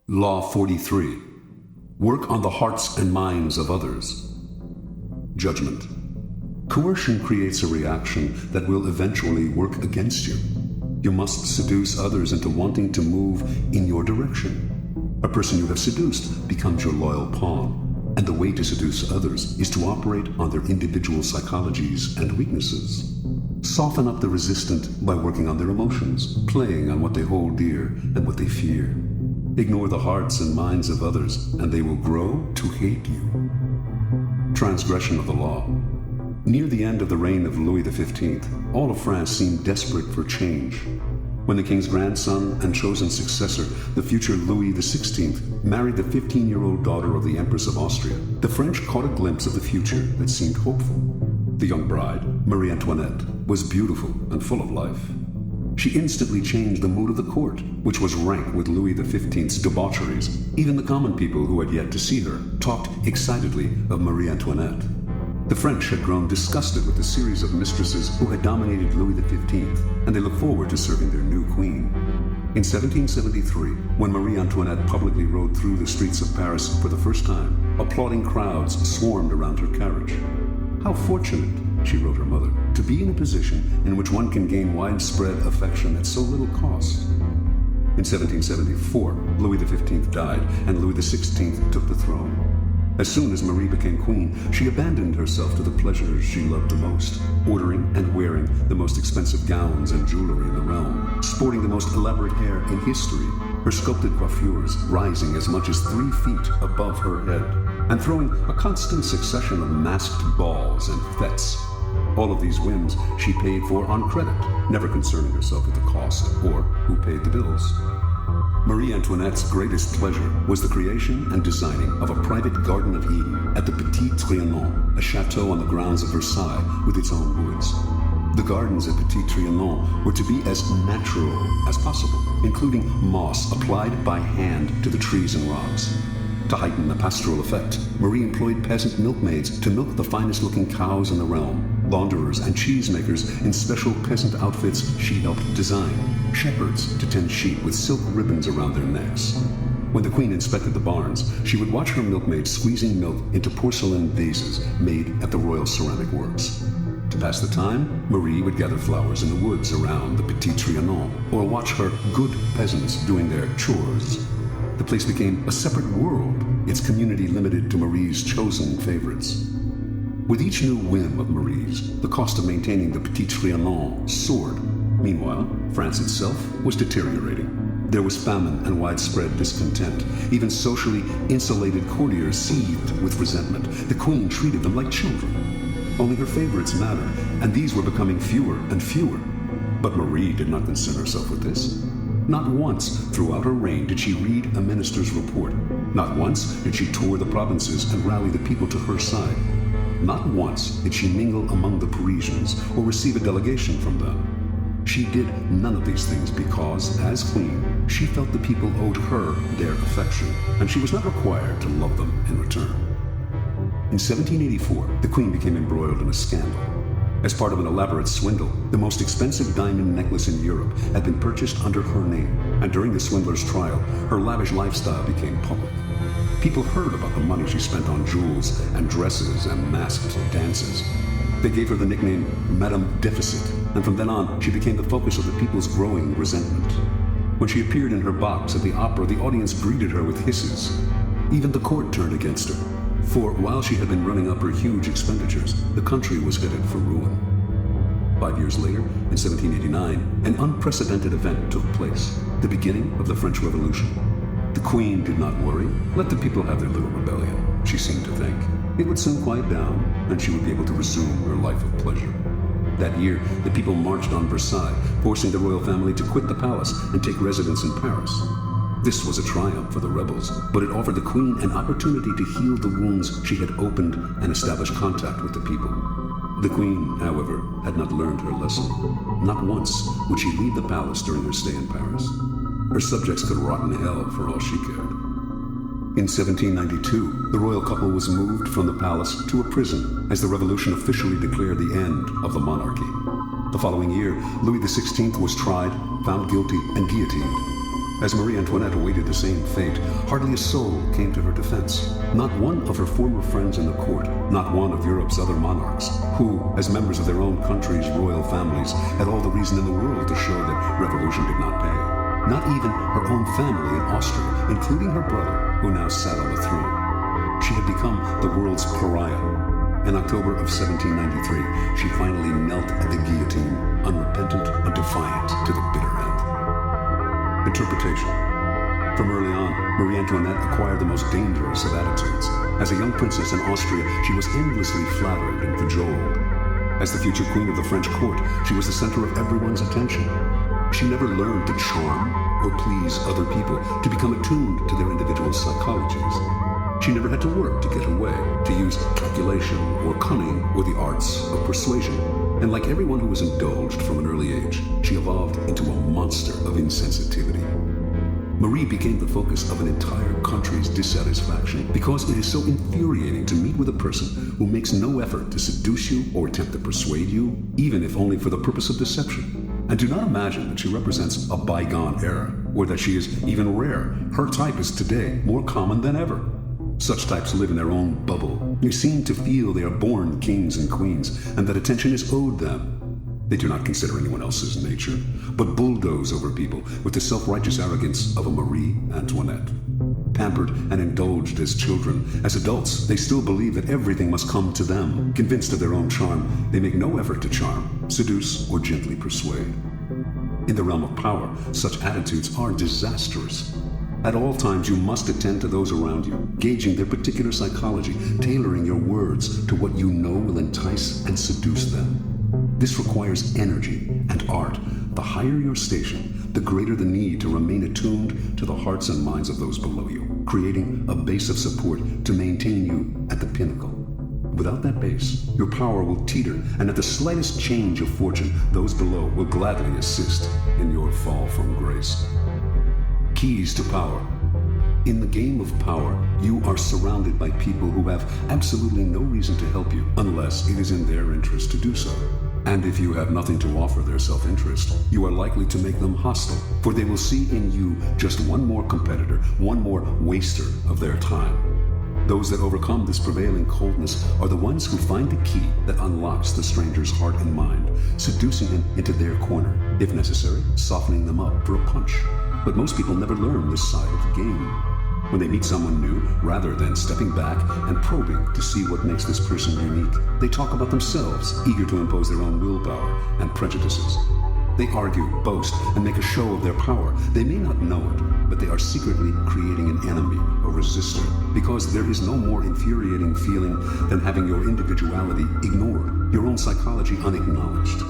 Law 43. Work on the hearts and minds of others. Judgment. Coercion creates a reaction that will eventually work against you. You must seduce others into wanting to move in your direction. A person you have seduced becomes your loyal pawn, and the way to seduce others is to operate on their individual psychologies and weaknesses. Soften up the resistant by working on their emotions, playing on what they hold dear and what they fear. Ignore the hearts and minds of others, and they will grow to hate you. Transgression of the law. Near the end of the reign of Louis XV, all of France seemed desperate for change. When the king's grandson and chosen successor, the future Louis XVI, married the 15-year-old daughter of the Empress of Austria, the French caught a glimpse of the future that seemed hopeful. The young bride, Marie Antoinette, was beautiful and full of life. She instantly changed the mood of the court, which was rank with Louis XV's debaucheries. Even the common people who had yet to see her talked excitedly of Marie Antoinette. The French had grown disgusted with the series of mistresses who had dominated Louis XV, and they looked forward to serving their new queen. In 1773, when Marie Antoinette publicly rode through the streets of Paris for the first time, applauding crowds swarmed around her carriage. How fortunate, she wrote her mother, to be in a position in which one can gain widespread affection at so little cost. In 1774, Louis XV died, and Louis XVI took the throne. As soon as Marie became queen, she abandoned herself to the pleasures she loved the most, ordering and wearing the most expensive gowns and jewelry in the realm, sporting the most elaborate hair in history, her sculpted coiffures rising as much as 3 feet above her head, and throwing a constant succession of masked balls and fetes. All of these whims she paid for on credit, never concerning herself with the cost or who paid the bills. Marie Antoinette's greatest pleasure was the creation and designing of a private Garden of Eden at the Petit Trianon, a chateau on the grounds of Versailles with its own woods. The gardens at Petit Trianon were to be as natural as possible, including moss applied by hand to the trees and rocks. To heighten the pastoral effect, Marie employed peasant milkmaids to milk the finest-looking cows in the realm, launderers and cheesemakers in special peasant outfits she helped design, shepherds to tend sheep with silk ribbons around their necks. When the queen inspected the barns, she would watch her milkmaids squeezing milk into porcelain vases made at the Royal Ceramic Works. To pass the time, Marie would gather flowers in the woods around the Petit Trianon, or watch her good peasants doing their chores. The place became a separate world, its community limited to Marie's chosen favorites. With each new whim of Marie's, the cost of maintaining the Petit Trianon soared. Meanwhile, France itself was deteriorating. There was famine and widespread discontent. Even socially insulated courtiers seethed with resentment. The queen treated them like children. Only her favorites mattered, and these were becoming fewer and fewer. But Marie did not concern herself with this. Not once throughout her reign did she read a minister's report. Not once did she tour the provinces and rally the people to her side. Not once did she mingle among the Parisians or receive a delegation from them. She did none of these things because, as queen, she felt the people owed her their affection, and she was not required to love them in return. In 1784, the queen became embroiled in a scandal. As part of an elaborate swindle, the most expensive diamond necklace in Europe had been purchased under her name, and during the swindler's trial, her lavish lifestyle became public. People heard about the money she spent on jewels and dresses and masked dances. They gave her the nickname Madame Deficit, and from then on, she became the focus of the people's growing resentment. When she appeared in her box at the opera, the audience greeted her with hisses. Even the court turned against her. For while she had been running up her huge expenditures, the country was headed for ruin. 5 years later, in 1789, an unprecedented event took place, the beginning of the French Revolution. The queen did not worry. Let the people have their little rebellion, she seemed to think. It would soon quiet down, and she would be able to resume her life of pleasure. That year, the people marched on Versailles, forcing the royal family to quit the palace and take residence in Paris. This was a triumph for the rebels, but it offered the queen an opportunity to heal the wounds she had opened and establish contact with the people. The queen, however, had not learned her lesson. Not once would she leave the palace during her stay in Paris. Her subjects could rot in hell for all she cared. In 1792, the royal couple was moved from the palace to a prison as the revolution officially declared the end of the monarchy. The following year, Louis XVI was tried, found guilty, and guillotined. As Marie Antoinette awaited the same fate, hardly a soul came to her defense. Not one of her former friends in the court, not one of Europe's other monarchs, who, as members of their own country's royal families, had all the reason in the world to show that revolution did not pay. Not even her own family in Austria, including her brother, who now sat on the throne. She had become the world's pariah. In October of 1793, she finally knelt at the guillotine, unrepentant and defiant to the bitter end. Interpretation. From early on, Marie Antoinette acquired the most dangerous of attitudes. As a young princess in Austria, she was endlessly flattered and cajoled. As the future queen of the French court, she was the center of everyone's attention. She never learned to charm or please other people, to become attuned to their individual psychologies. She never had to work to get her way, to use calculation or cunning or the arts of persuasion. And like everyone who was indulged from an early age, she evolved into a monster of insensitivity. Marie became the focus of an entire country's dissatisfaction because it is so infuriating to meet with a person who makes no effort to seduce you or attempt to persuade you, even if only for the purpose of deception. And do not imagine that she represents a bygone era, or that she is even rare. Her type is today more common than ever. Such types live in their own bubble. They seem to feel they are born kings and queens, and that attention is owed them. They do not consider anyone else's nature, but bulldoze over people with the self-righteous arrogance of a Marie Antoinette. Pampered and indulged as children, as adults, they still believe that everything must come to them. Convinced of their own charm, they make no effort to charm, seduce, or gently persuade. In the realm of power, such attitudes are disastrous. At all times, you must attend to those around you, gauging their particular psychology, tailoring your words to what you know will entice and seduce them. This requires energy and art. The higher your station, the greater the need to remain attuned to the hearts and minds of those below you, creating a base of support to maintain you at the pinnacle. Without that base, your power will teeter, and at the slightest change of fortune, those below will gladly assist in your fall from grace. Keys to power. In the game of power, you are surrounded by people who have absolutely no reason to help you unless it is in their interest to do so. And if you have nothing to offer their self-interest, you are likely to make them hostile, for they will see in you just one more competitor, one more waster of their time. Those that overcome this prevailing coldness are the ones who find the key that unlocks the stranger's heart and mind, seducing him into their corner, if necessary, softening them up for a punch. But most people never learn this side of the game. When they meet someone new, rather than stepping back and probing to see what makes this person unique, they talk about themselves, eager to impose their own willpower and prejudices. They argue, boast, and make a show of their power. They may not know it, but they are secretly creating an enemy, a resistor, because there is no more infuriating feeling than having your individuality ignored, your own psychology unacknowledged.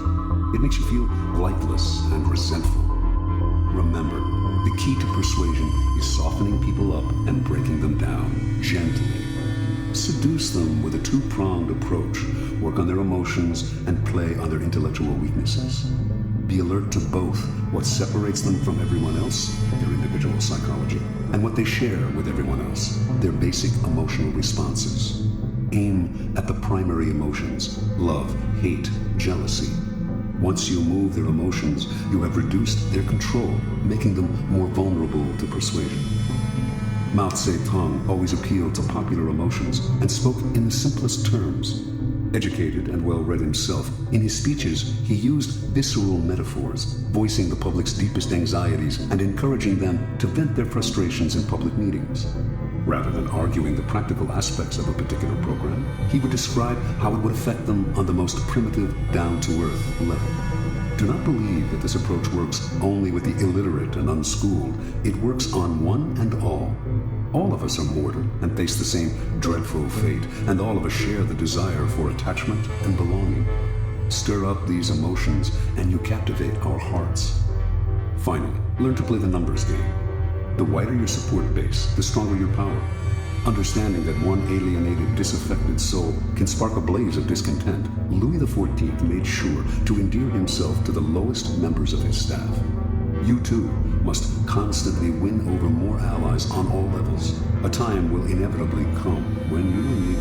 It makes you feel lifeless and resentful. Remember, the key to persuasion is softening people up and breaking them down gently. Seduce them with a two-pronged approach. Work on their emotions and play on their intellectual weaknesses. Be alert to both what separates them from everyone else, their individual psychology, and what they share with everyone else, their basic emotional responses. Aim at the primary emotions: love, hate, jealousy. Once you move their emotions, you have reduced their control, making them more vulnerable to persuasion. Mao Zedong always appealed to popular emotions and spoke in the simplest terms. Educated and well-read himself, in his speeches he used visceral metaphors, voicing the public's deepest anxieties and encouraging them to vent their frustrations in public meetings. Rather than arguing the practical aspects of a particular program, he would describe how it would affect them on the most primitive, down-to-earth level. Do not believe that this approach works only with the illiterate and unschooled. It works on one and all. All of us are mortal and face the same dreadful fate, and all of us share the desire for attachment and belonging. Stir up these emotions, and you captivate our hearts. Finally, learn to play the numbers game. The wider your support base, the stronger your power. Understanding that one alienated, disaffected soul can spark a blaze of discontent, Louis XIV made sure to endear himself to the lowest members of his staff. You too must constantly win over more allies on all levels. A time will inevitably come when you and me